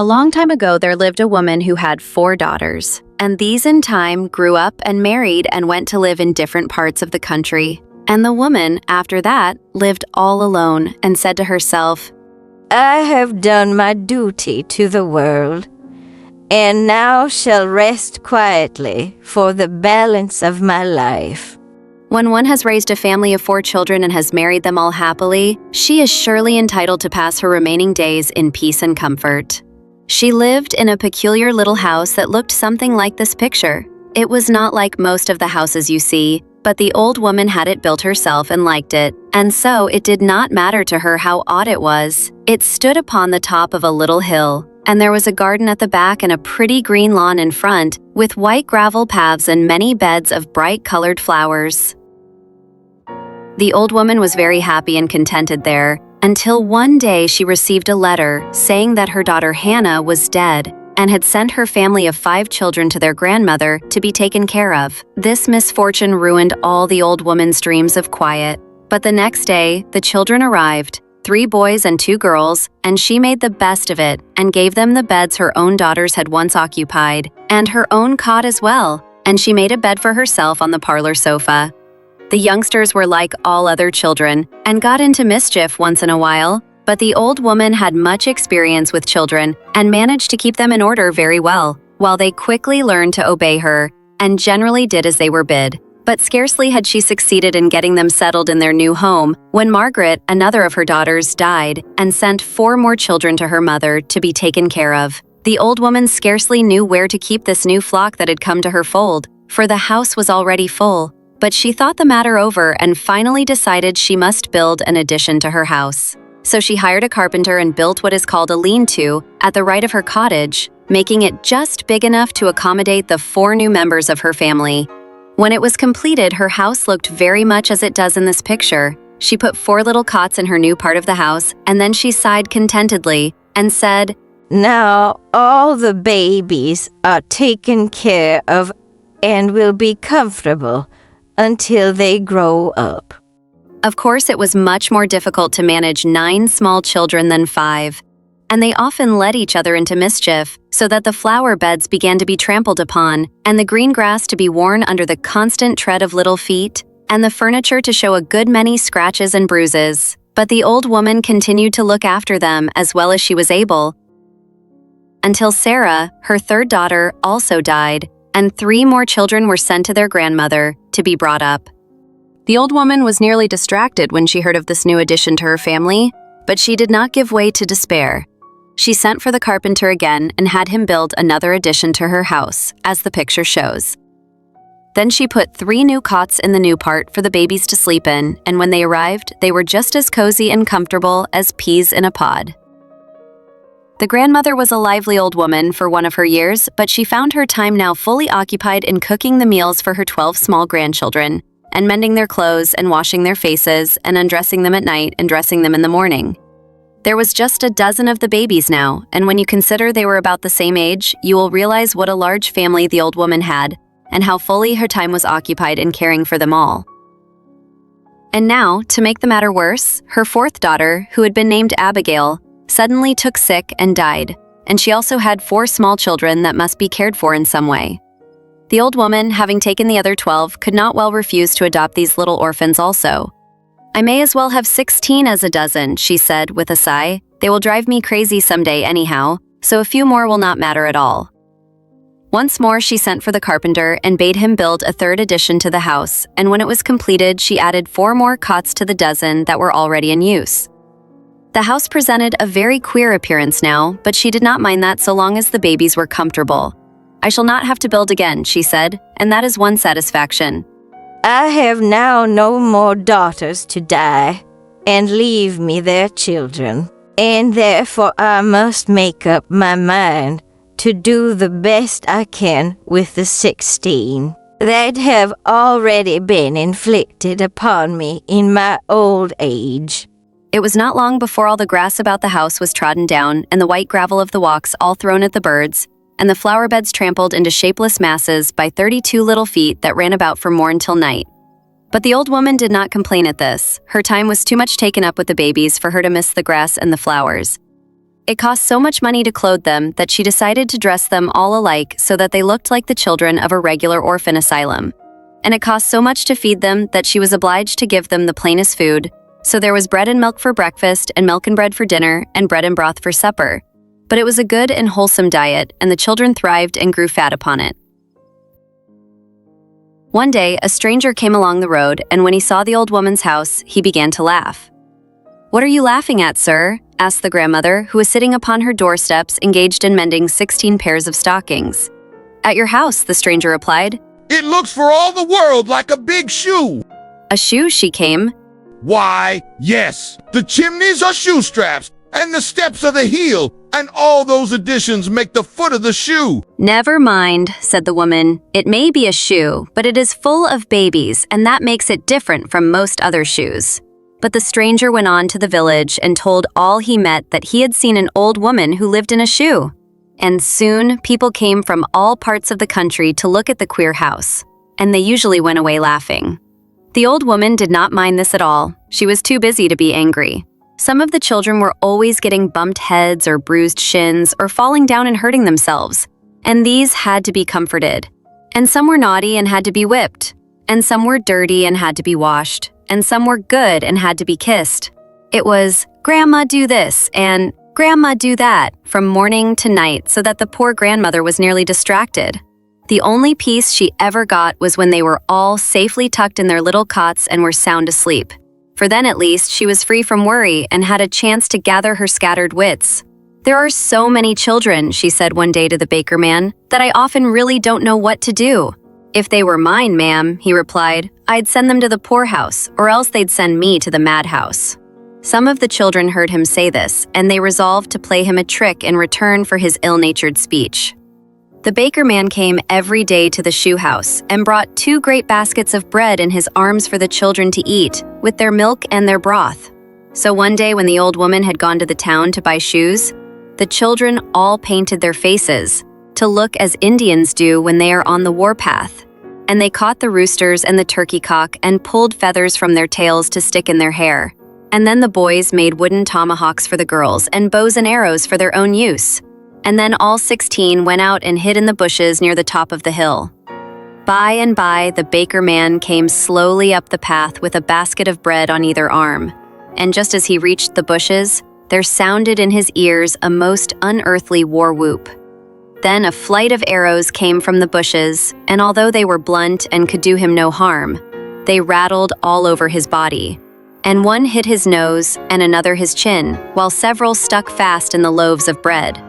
A long time ago, there lived a woman who had 4 daughters, and these in time grew up and married and went to live in different parts of the country. And the woman, after that, lived all alone and said to herself, I have done my duty to the world, and now shall rest quietly for the balance of my life. When one has raised a family of 4 children and has married them all happily, she is surely entitled to pass her remaining days in peace and comfort. She lived in a peculiar little house that looked something like this picture. It was not like most of the houses you see, but the old woman had it built herself and liked it, and so it did not matter to her how odd it was. It stood upon the top of a little hill, and there was a garden at the back and a pretty green lawn in front, with white gravel paths and many beds of bright-colored flowers. The old woman was very happy and contented there, until one day she received a letter saying that her daughter Hannah was dead and had sent her family of 5 children to their grandmother to be taken care of. This misfortune ruined all the old woman's dreams of quiet. But the next day, the children arrived, 3 boys and 2 girls, and she made the best of it and gave them the beds her own daughters had once occupied, and her own cot as well, and she made a bed for herself on the parlor sofa. The youngsters were like all other children and got into mischief once in a while, but the old woman had much experience with children and managed to keep them in order very well, while they quickly learned to obey her and generally did as they were bid. But scarcely had she succeeded in getting them settled in their new home when Margaret, another of her daughters, died and sent 4 more children to her mother to be taken care of. The old woman scarcely knew where to keep this new flock that had come to her fold, for the house was already full. But she thought the matter over and finally decided she must build an addition to her house. So she hired a carpenter and built what is called a lean-to at the right of her cottage, making it just big enough to accommodate the 4 new members of her family. When it was completed, her house looked very much as it does in this picture. She put 4 little cots in her new part of the house, and then she sighed contentedly and said, Now all the babies are taken care of and will be comfortable until they grow up. Of course, it was much more difficult to manage 9 small children than 5, and they often led each other into mischief, so that the flower beds began to be trampled upon, and the green grass to be worn under the constant tread of little feet, and the furniture to show a good many scratches and bruises. But the old woman continued to look after them as well as she was able, until Sarah, her 3rd daughter, also died, and 3 more children were sent to their grandmother to be brought up. The old woman was nearly distracted when she heard of this new addition to her family, but she did not give way to despair. She sent for the carpenter again and had him build another addition to her house, as the picture shows. Then she put 3 new cots in the new part for the babies to sleep in, and when they arrived, they were just as cozy and comfortable as peas in a pod. The grandmother was a lively old woman for one of her years, but she found her time now fully occupied in cooking the meals for her 12 small grandchildren, and mending their clothes and washing their faces and undressing them at night and dressing them in the morning. There was just a dozen of the babies now, and when you consider they were about the same age, you will realize what a large family the old woman had, and how fully her time was occupied in caring for them all. And now, to make the matter worse, her 4th daughter, who had been named Abigail, suddenly took sick and died, and she also had 4 small children that must be cared for in some way. The old woman, having taken the other 12, could not well refuse to adopt these little orphans also. I may as well have 16 as a dozen, she said with a sigh. They will drive me crazy someday anyhow, so a few more will not matter at all. Once more she sent for the carpenter and bade him build a 3rd addition to the house, and when it was completed she added 4 more cots to the dozen that were already in use. The house presented a very queer appearance now, but she did not mind that so long as the babies were comfortable. I shall not have to build again, she said, and that is one satisfaction. I have now no more daughters to die and leave me their children, and therefore I must make up my mind to do the best I can with the 16 that have already been inflicted upon me in my old age. It was not long before all the grass about the house was trodden down and the white gravel of the walks all thrown at the birds, and the flower beds trampled into shapeless masses by 32 little feet that ran about from morn till night. But the old woman did not complain at this. Her time was too much taken up with the babies for her to miss the grass and the flowers. It cost so much money to clothe them that she decided to dress them all alike so that they looked like the children of a regular orphan asylum. And it cost so much to feed them that she was obliged to give them the plainest food, so there was bread and milk for breakfast and milk and bread for dinner and bread and broth for supper. But it was a good and wholesome diet, and the children thrived and grew fat upon it. One day, a stranger came along the road, and when he saw the old woman's house, he began to laugh. "What are you laughing at, sir?" asked the grandmother, who was sitting upon her doorsteps engaged in mending 16 pairs of stockings. "At your house," the stranger replied. It looks for all the world like a big shoe. "A shoe?" she came. Why, yes, the chimneys are shoe straps, and the steps are the heel, and all those additions make the foot of the shoe. "Never mind," said the woman. "It may be a shoe, but it is full of babies, and that makes it different from most other shoes." But the stranger went on to the village and told all he met that he had seen an old woman who lived in a shoe. And soon, people came from all parts of the country to look at the queer house, and they usually went away laughing. The old woman did not mind this at all. She was too busy to be angry. Some of the children were always getting bumped heads or bruised shins or falling down and hurting themselves, and these had to be comforted. And some were naughty and had to be whipped, and some were dirty and had to be washed, and some were good and had to be kissed. It was, "Grandma, do this," and "Grandma, do that," from morning to night, so that the poor grandmother was nearly distracted. The only peace she ever got was when they were all safely tucked in their little cots and were sound asleep. For then at least she was free from worry and had a chance to gather her scattered wits. "There are so many children," she said one day to the baker man, "that I often really don't know what to do." "If they were mine, ma'am," he replied, "I'd send them to the poorhouse, or else they'd send me to the madhouse." Some of the children heard him say this, and they resolved to play him a trick in return for his ill-natured speech. The baker man came every day to the shoe house and brought 2 great baskets of bread in his arms for the children to eat, with their milk and their broth. So one day when the old woman had gone to the town to buy shoes, the children all painted their faces, to look as Indians do when they are on the warpath. And they caught the roosters and the turkey cock and pulled feathers from their tails to stick in their hair. And then the boys made wooden tomahawks for the girls and bows and arrows for their own use. And then all 16 went out and hid in the bushes near the top of the hill. By and by, the baker man came slowly up the path with a basket of bread on either arm. And just as he reached the bushes, there sounded in his ears a most unearthly war whoop. Then a flight of arrows came from the bushes, and although they were blunt and could do him no harm, they rattled all over his body. And one hit his nose and another his chin, while several stuck fast in the loaves of bread.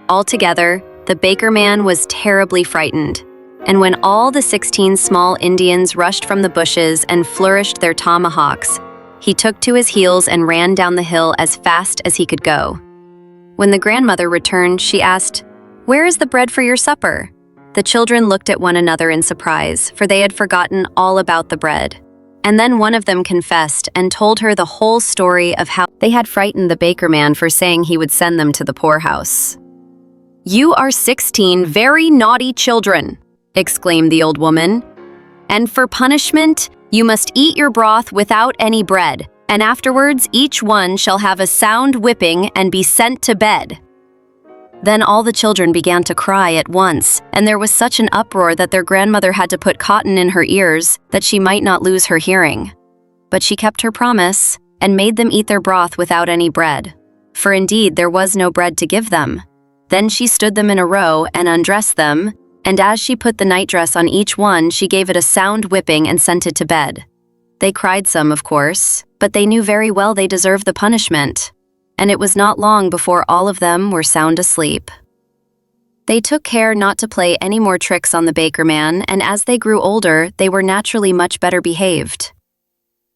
Altogether, the baker man was terribly frightened, and when all the 16 small Indians rushed from the bushes and flourished their tomahawks, he took to his heels and ran down the hill as fast as he could go. When the grandmother returned, she asked, "Where is the bread for your supper?" The children looked at one another in surprise, for they had forgotten all about the bread. And then one of them confessed and told her the whole story of how they had frightened the baker man for saying he would send them to the poorhouse. "You are 16 very naughty children," exclaimed the old woman. "And for punishment, you must eat your broth without any bread, and afterwards each one shall have a sound whipping and be sent to bed." Then all the children began to cry at once, and there was such an uproar that their grandmother had to put cotton in her ears that she might not lose her hearing. But she kept her promise and made them eat their broth without any bread, for indeed there was no bread to give them. Then she stood them in a row and undressed them, and as she put the nightdress on each one, she gave it a sound whipping and sent it to bed. They cried some, of course, but they knew very well they deserved the punishment, and it was not long before all of them were sound asleep. They took care not to play any more tricks on the baker man, and as they grew older, they were naturally much better behaved.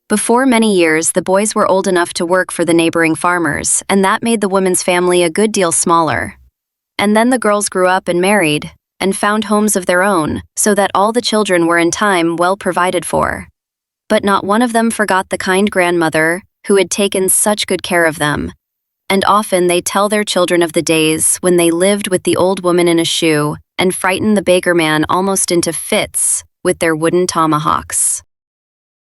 Before many years, the boys were old enough to work for the neighboring farmers, and that made the woman's family a good deal smaller. And then the girls grew up and married, and found homes of their own, so that all the children were in time well provided for. But not one of them forgot the kind grandmother who had taken such good care of them. And often they tell their children of the days when they lived with the old woman in a shoe and frightened the baker man almost into fits with their wooden tomahawks.